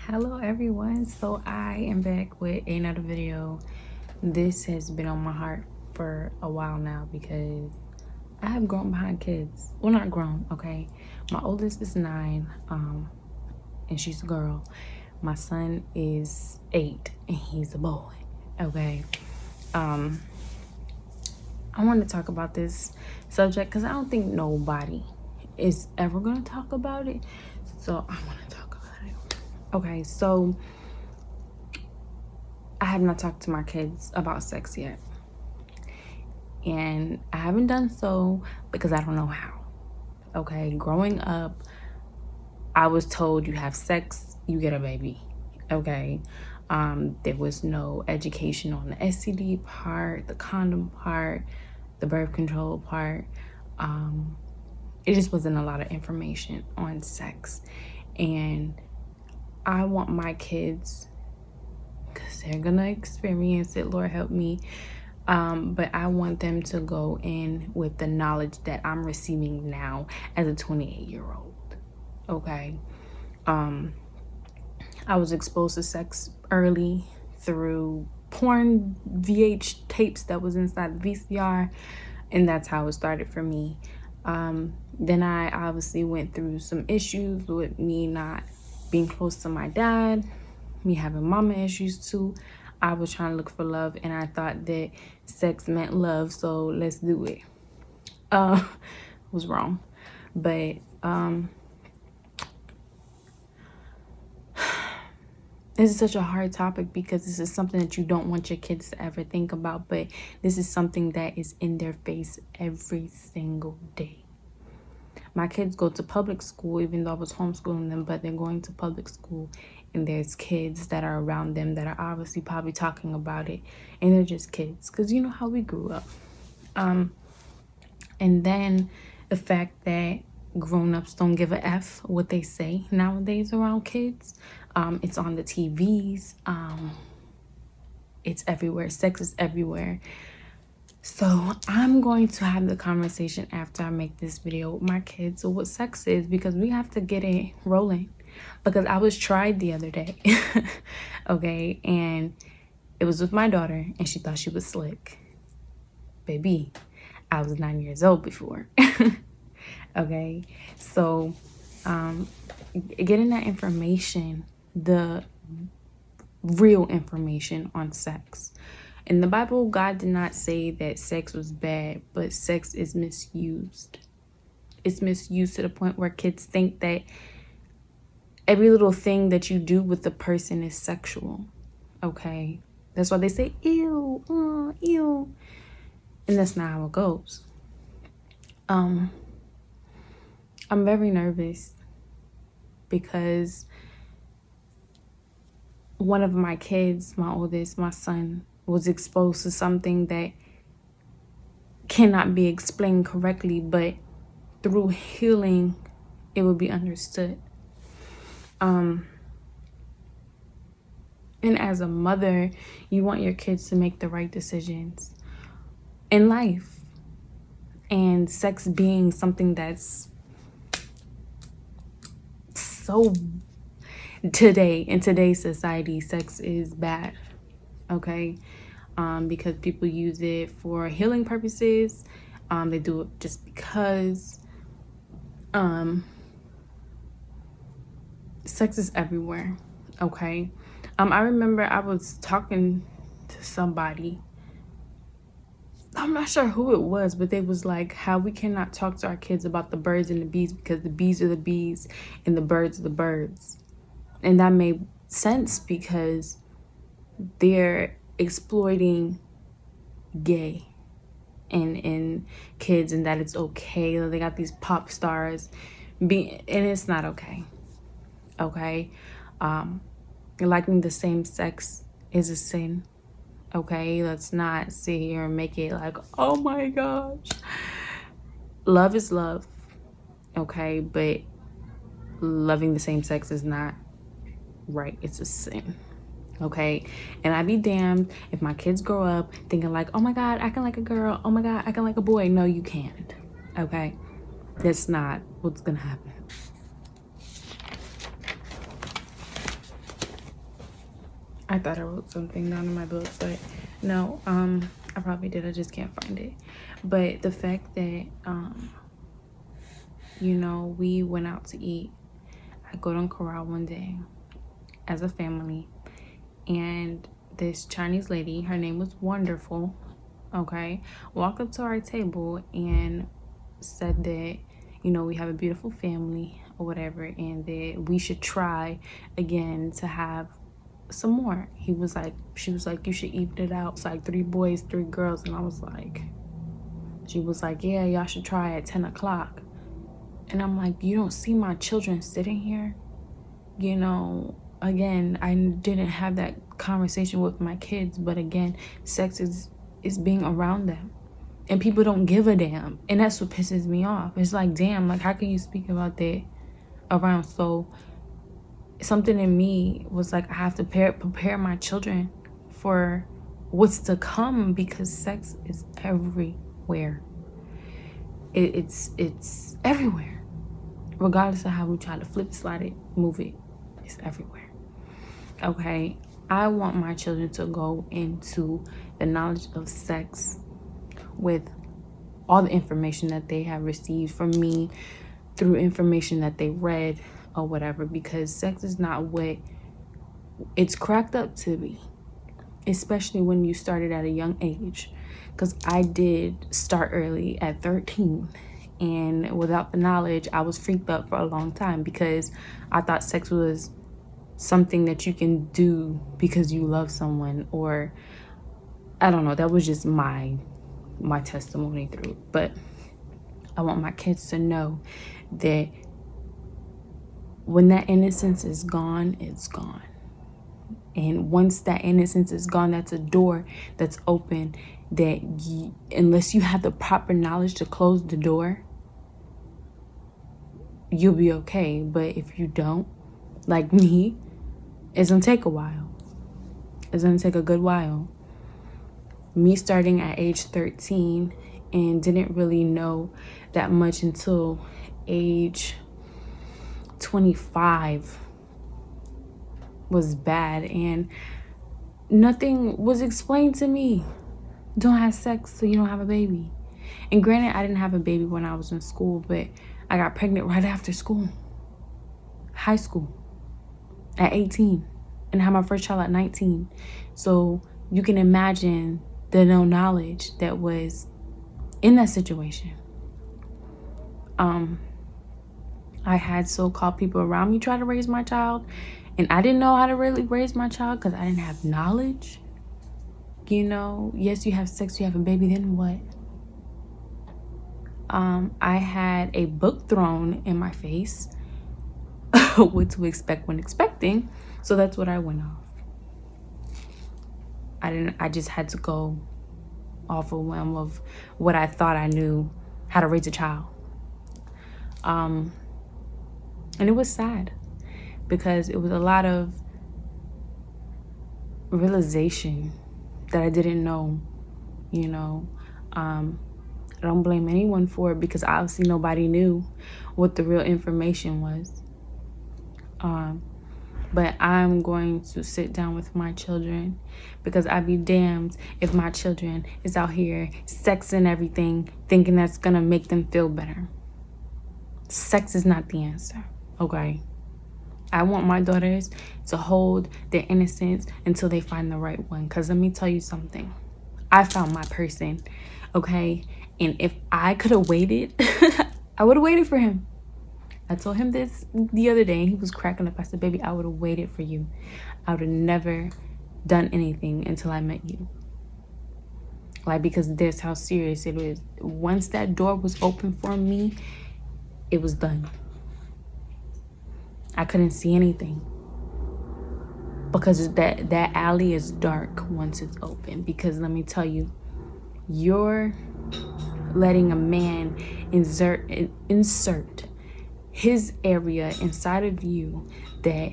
Hello everyone, so I am back with another video. This has been on my heart for a while now because I have grown behind kids. Well, not grown, okay. My oldest is 9, and she's a girl. My son is 8 and he's a boy, okay. I want to talk about this subject because I don't think nobody is ever gonna talk about it, so I want to talk about it. Okay, so I have not talked to my kids about sex yet, and I haven't done so because I don't know how. Okay, growing up, I was told you have sex, you get a baby. Okay, there was no education on the STD part, the condom part, the birth control part. It just wasn't a lot of information on sex, and I want my kids, because they're gonna experience it, Lord help me, but I want them to go in with the knowledge that I'm receiving now as a 28-year-old. Okay, I was exposed to sex early through porn VH tapes that was inside the VCR, and that's how it started for me. Then I obviously went through some issues with me not being close to my dad, me having mama issues too. I was trying to look for love, and I thought that sex meant love, so let's do it. Was wrong, but this is such a hard topic because this is something that you don't want your kids to ever think about, but this is something that is in their face every single day. My kids go to public school, even though I was homeschooling them, but they're going to public school, and there's kids that are around them that are obviously probably talking about it, and they're just kids because you know how we grew up. And then the fact that grown-ups don't give a F what they say nowadays around kids. It's on the TVs. It's everywhere. Sex is everywhere. So I'm going to have the conversation after I make this video with my kids of what sex is, because we have to get it rolling. Because I was tried the other day, okay, and it was with my daughter, and she thought she was slick. Baby, I was 9 years old before. Okay, so getting that information, the real information on sex. In the Bible, God did not say that sex was bad, but sex is misused. It's misused to the point where kids think that every little thing that you do with the person is sexual. Okay, that's why they say ew, ew, and that's not how it goes. I'm very nervous because one of my kids, my oldest, my son, was exposed to something that cannot be explained correctly, but through healing, it will be understood. And as a mother, you want your kids to make the right decisions in life. And sex being something that's so today, in today's society, sex is bad, okay? Because people use it for healing purposes. They do it just because. Sex is everywhere, okay? I remember I was talking to somebody. I'm not sure who it was, but they was like, how we cannot talk to our kids about the birds and the bees because the bees are the bees and the birds are the birds. And that made sense because they're exploiting gay and kids, and that it's okay. They got these pop stars and it's not okay. Okay, liking the same sex is a sin. Okay, let's not sit here and make it like, oh my gosh. Love is love, okay, but loving the same sex is not right. It's a sin. Okay, and I'd be damned if my kids grow up thinking like, oh my god, acting like a girl, oh my god, acting like a boy. No, you can't. Okay, that's not what's gonna happen. I thought I wrote something down in my book, but no, I probably did. I just can't find it. But the fact that, you know, we went out to eat at Golden Corral one day as a family, and this Chinese lady, her name was Wonderful, okay, walked up to our table and said that, you know, we have a beautiful family or whatever, and that we should try again to have some more. She was like, you should even it out. It's like 3 boys, 3 girls. And I was like, she was like, yeah, y'all should try at 10 o'clock. And I'm like, you don't see my children sitting here? You know, again, I didn't have that conversation with my kids, but again, sex is being around them. And people don't give a damn. And that's what pisses me off. It's like, damn, like, how can you speak about that around? So something in me was like, I have to prepare my children for what's to come, because sex is everywhere. It's everywhere. Regardless of how we try to flip, slide it, move it, it's everywhere. Okay, I want my children to go into the knowledge of sex with all the information that they have received from me, through information that they read or whatever, because sex is not what it's cracked up to be, especially when you started at a young age. Because I did start early at 13, and without the knowledge, I was freaked up for a long time because I thought sex was something that you can do because you love someone, or I don't know, that was just my testimony through. But I want my kids to know that when that innocence is gone, it's gone. And once that innocence is gone, that's a door that's open that unless you have the proper knowledge to close the door, you'll be okay. But if you don't, like me, it's gonna take a while. It's gonna take a good while. Me starting at age 13 and didn't really know that much until age 25 was bad, and nothing was explained to me. Don't have sex so you don't have a baby. And granted, I didn't have a baby when I was in school, but I got pregnant right after school, high school, at 18, and had my first child at 19. So you can imagine the no knowledge that was in that situation. I had so-called people around me try to raise my child, and I didn't know how to really raise my child because I didn't have knowledge. You know, yes, you have sex, you have a baby, then what? I had a book thrown in my face, what to expect when expecting. So that's what I went off. I just had to go off a whim of what I thought I knew how to raise a child. And it was sad because it was a lot of realization that I didn't know, you know. I don't blame anyone for it because obviously nobody knew what the real information was. But I'm going to sit down with my children, because I'd be damned if my children is out here sexing everything, thinking that's gonna make them feel better. Sex is not the answer, okay? I want my daughters to hold their innocence until they find the right one. Because let me tell you something. I found my person, okay? And if I could have waited, I would have waited for him. I told him this the other day, and he was cracking up. I said, baby, I would have waited for you. I would have never done anything until I met you. Like, because that's how serious it is. Once that door was open for me, it was done. I couldn't see anything because that alley is dark once it's open. Because let me tell you, you're letting a man insert his area inside of you that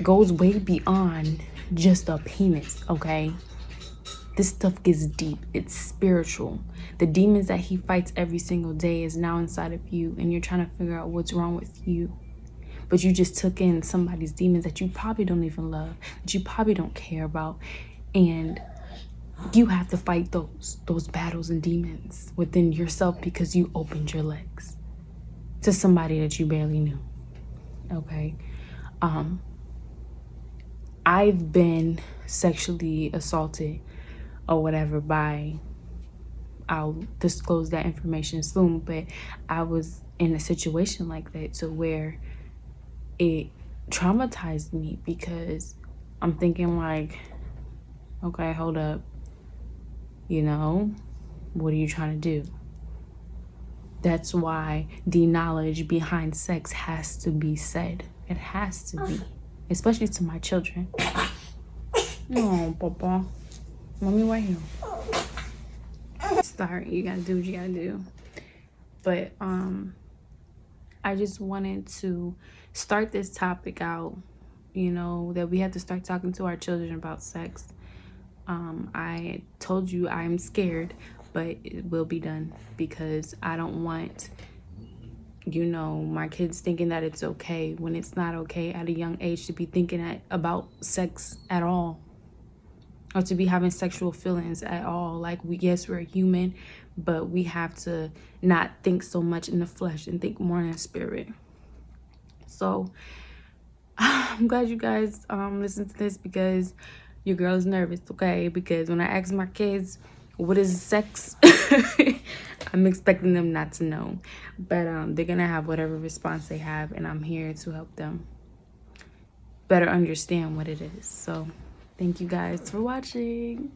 goes way beyond just a penis, okay? This stuff gets deep. It's spiritual. The demons that he fights every single day is now inside of you, and you're trying to figure out what's wrong with you. but you just took in somebody's demons that you probably don't even love, that you probably don't care about, and you have to fight those battles and demons within yourself because you opened your legs to somebody that you barely knew. Okay. I've been sexually assaulted or whatever by, I'll disclose that information soon, but I was in a situation like that to where it traumatized me because I'm thinking like, okay, hold up, you know, what are you trying to do? That's why the knowledge behind sex has to be said. It has to be, especially to my children. No, Papa. Mommy right here. Sorry, you gotta do what you gotta do. But I just wanted to start this topic out, you know, that we have to start talking to our children about sex. I told you I'm scared, but it will be done because I don't want, you know, my kids thinking that it's okay when it's not okay at a young age to be thinking about sex at all, or to be having sexual feelings at all. Like, yes, we're human, but we have to not think so much in the flesh and think more in the spirit. So I'm glad you guys listen to this because your girl is nervous, okay? Because when I ask my kids what is sex, I'm expecting them not to know, but they're gonna have whatever response they have, and I'm here to help them better understand what it is. So thank you guys for watching.